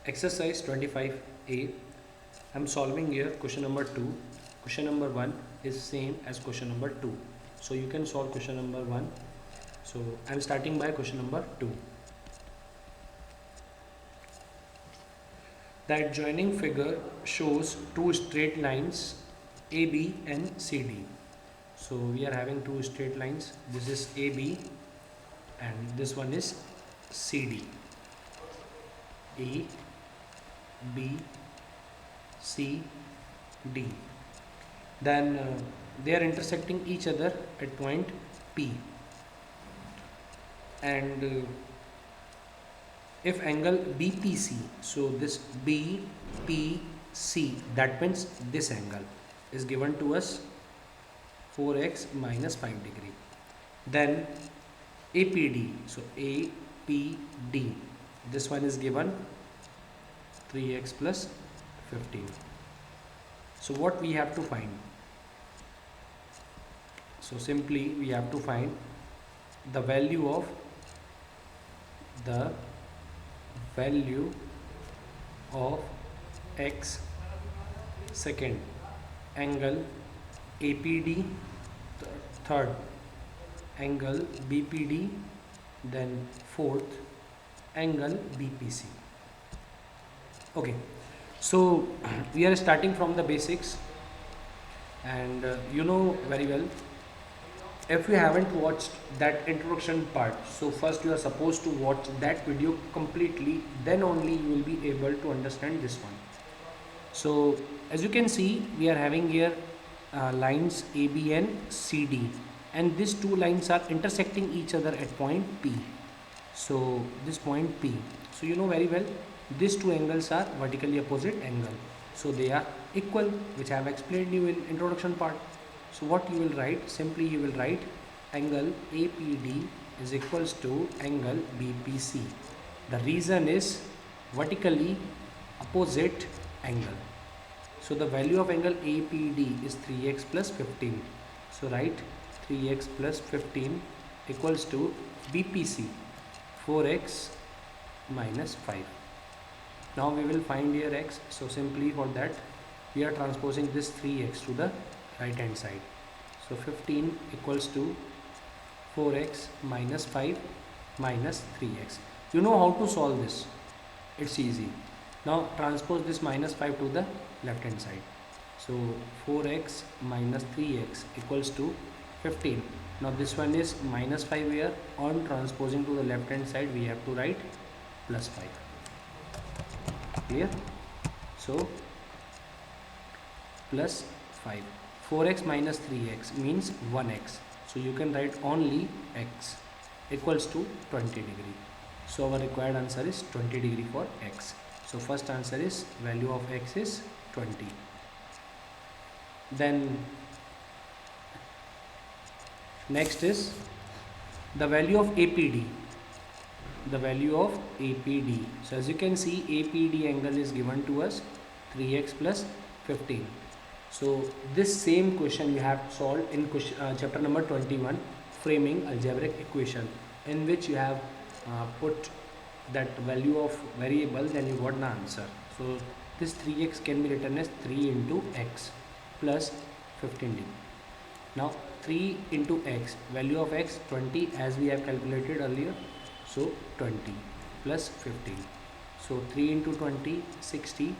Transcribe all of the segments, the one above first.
Exercise 25A. I'm solving here question number 2. Question number 1 is same as question number 2. So you can solve question number 1. So I'm starting by question number 2. The adjoining figure shows two straight lines AB and CD. So we are having two straight lines. This is AB and this one is CD. A, B, C, D. Then they are intersecting each other at point P. And if angle BPC, so this BPC, that means this angle is given to us 4x minus 5 degree. Then APD, so APD, this one is given 3x plus 15. So what we have to find? So simply we have to find the value of x, second angle APD, third angle BPD, then fourth angle BPC. Okay, so we are starting from the basics, and you know very well, if you haven't watched that introduction part, so first you are supposed to watch that video completely, then only you will be able to understand this one. So as you can see, we are having here lines AB and CD, and these two lines are intersecting each other at point P. So this point P, so you know very well, these two angles are vertically opposite angle, so they are equal, which I have explained you in introduction part. So what you will write, simply you will write angle APD is equals to angle BPC. The reason is vertically opposite angle. So the value of angle APD is 3x plus 15. So write 3x plus 15 equals to BPC 4x minus 5. Now we will find here x. So simply for that we are transposing this 3x to the right hand side. So 15 equals to 4x minus 5 minus 3x. You know how to solve this. It's easy. Now transpose this minus 5 to the left hand side. So 4x minus 3x equals to 15. Now this one is minus 5 here. On transposing to the left hand side we have to write plus 5. Clear? So plus 5. 4x minus 3x means 1x. So you can write only x equals to 20 degree. So our required answer is 20 degree for x. So first answer is value of x is 20. Then next is the value of APD. The value of APD. So as you can see, APD angle is given to us 3x plus 15. So this same question you have solved in chapter number 21, framing algebraic equation, in which you have put that value of variable, then you got the answer. So this 3x can be written as 3 into x plus 15d. Now 3 into x, value of x 20 as we have calculated earlier. So 20 plus 15. So 3 into 20, 60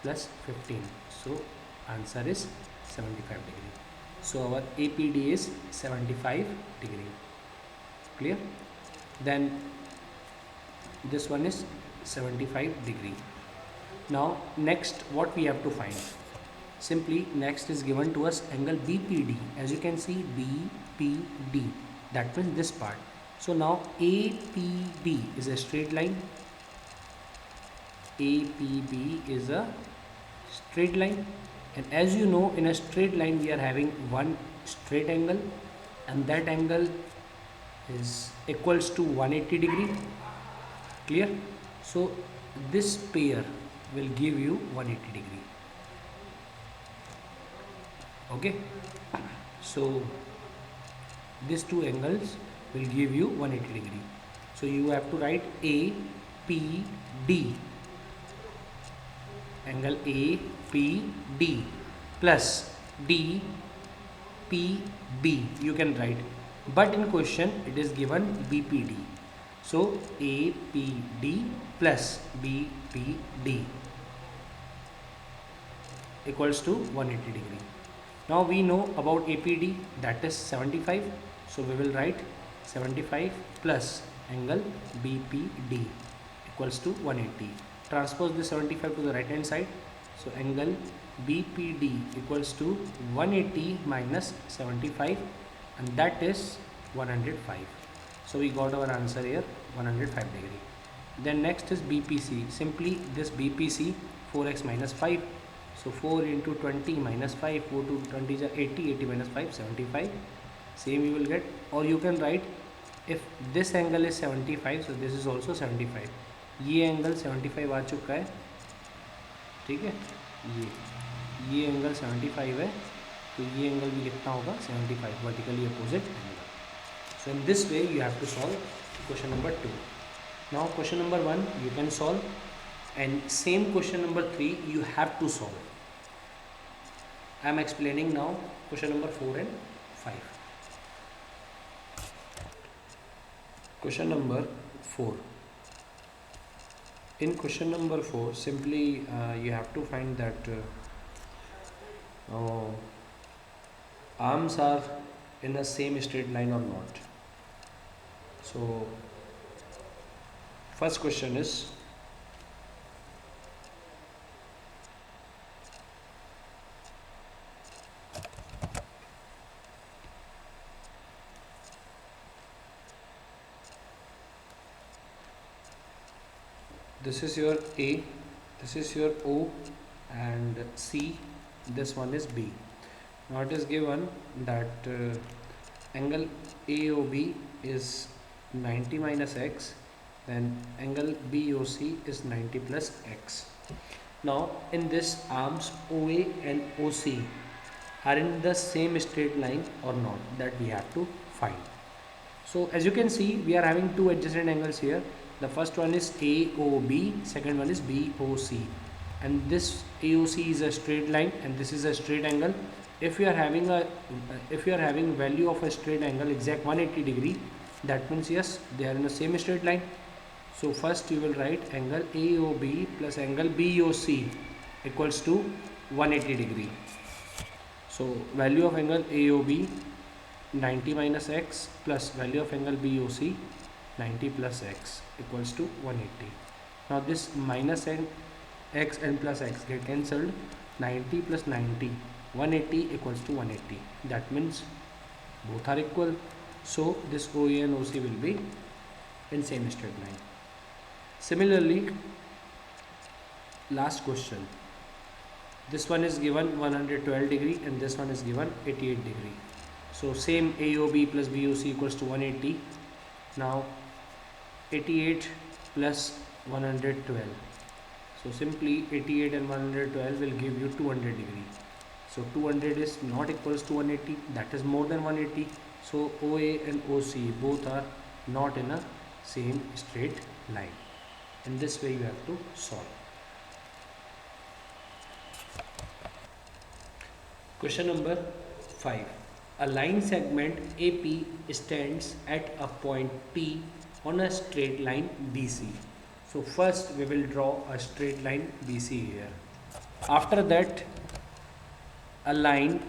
plus 15. So answer is 75 degree. So our APD is 75 degree. Clear? Then this one is 75 degree. Now next what we have to find? Simply next is given to us angle BPD. As you can see, BPD, that means this part. So now APB is a straight line. APB is a straight line. And as you know, in a straight line we are having one straight angle, and that angle is equals to 180 degree. Clear? So this pair will give you 180 degree. Okay, so these two angles will give you 180 degree. So you have to write APD angle APD plus DPB you can write, but in question it is given BPD. So APD plus BPD equals to 180 degree. Now we know about APD, that is 75. So we will write 75 plus angle BPD equals to 180. Transpose the 75 to the right hand side. So angle BPD equals to 180 minus 75, and that is 105. So we got our answer here, 105 degree. Then next is BPC. Simply this BPC, 4x minus 5. So 4 into 20 minus 5, 4 to 20 is 80, 80 minus 5, 75. Same you will get, or you can write, if this angle is 75, so this is also 75. ये angle 75 आ चुका है, ठीक है, ये angle 75 है, तो ये angle भी कितना होगा 75, vertically opposite angle. So in this way you have to solve question number 2. Now question number 1 you can solve, and same question number 3 you have to solve. I am explaining now question number 4 and 5. Question number 4. In question number 4, simply you have to find that arms are in a same straight line or not. So first question is, this is your A, this is your O and C, this one is B. Now it is given that angle AOB is 90 minus x, then angle BOC is 90 plus x. Now in this, arms OA and OC are in the same straight line or not, that we have to find. So as you can see, we are having two adjacent angles here. The first one is AOB, second one is BOC, and this AOC is a straight line and this is a straight angle. If you are having value of a straight angle exact 180 degree, that means yes, they are in the same straight line. So first you will write angle AOB plus angle BOC equals to 180 degree. So value of angle AOB 90 minus x plus value of angle BOC 90 plus x equals to 180. Now this minus and x and plus x get cancelled. 90 plus 90, 180 equals to 180. That means both are equal. So this OA and OC will be in same straight line. Similarly, last question. This one is given 112 degree and this one is given 88 degree. So same AOB plus BOC equals to 180. Now 88 plus 112. So simply 88 and 112 will give you 200 degree. So 200 is not equals to 180, that is more than 180. So OA and OC both are not in a same straight line. In this way you have to solve. Question number 5. A line segment AP stands at a point P on a straight line BC. So first we will draw a straight line BC here. After that, a line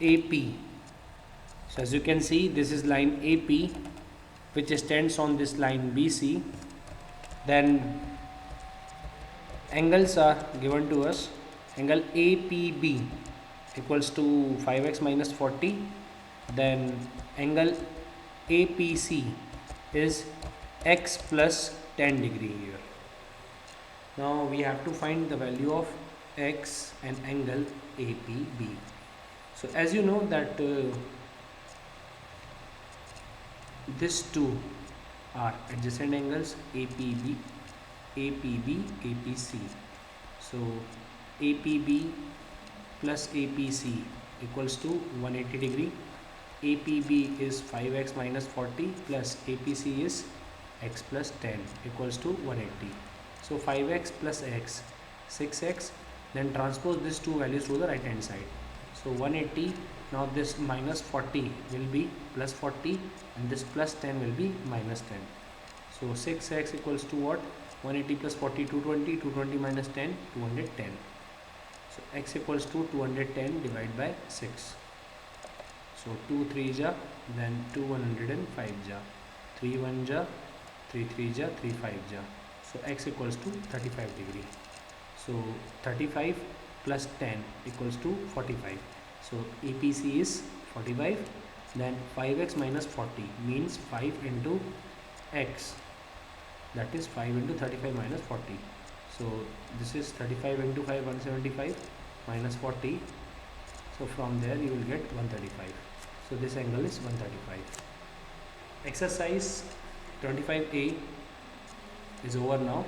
AP. So as you can see, this is line AP which stands on this line BC. Then angles are given to us. Angle APB equals to 5x minus 40. Then angle APC is x plus 10 degree here. Now we have to find the value of x and angle APB. So as you know that these two are adjacent angles APB, APC. So APB plus APC equals to 180 degree. APB is 5x minus 40 plus APC is x plus 10 equals to 180. So 5x plus x, 6x, then transpose these two values to the right hand side. So 180, now this minus 40 will be plus 40 and this plus 10 will be minus 10. So 6x equals to what? 180 plus 40, 220, 220 minus 10, 210. So x equals to 210 divided by 6. So 2 3 ja, then 2 105 ja, 3 1 ja, 3 3 ja, 3 5 ja. So x equals to 35 degree. So 35 plus 10 equals to 45. So APC is 45. Then 5x minus 40 means 5 into x, that is 5 into 35 minus 40. So this is 35 into 5, 175 minus 40. So from there you will get 135. So this angle is 135. Exercise 25A is over now.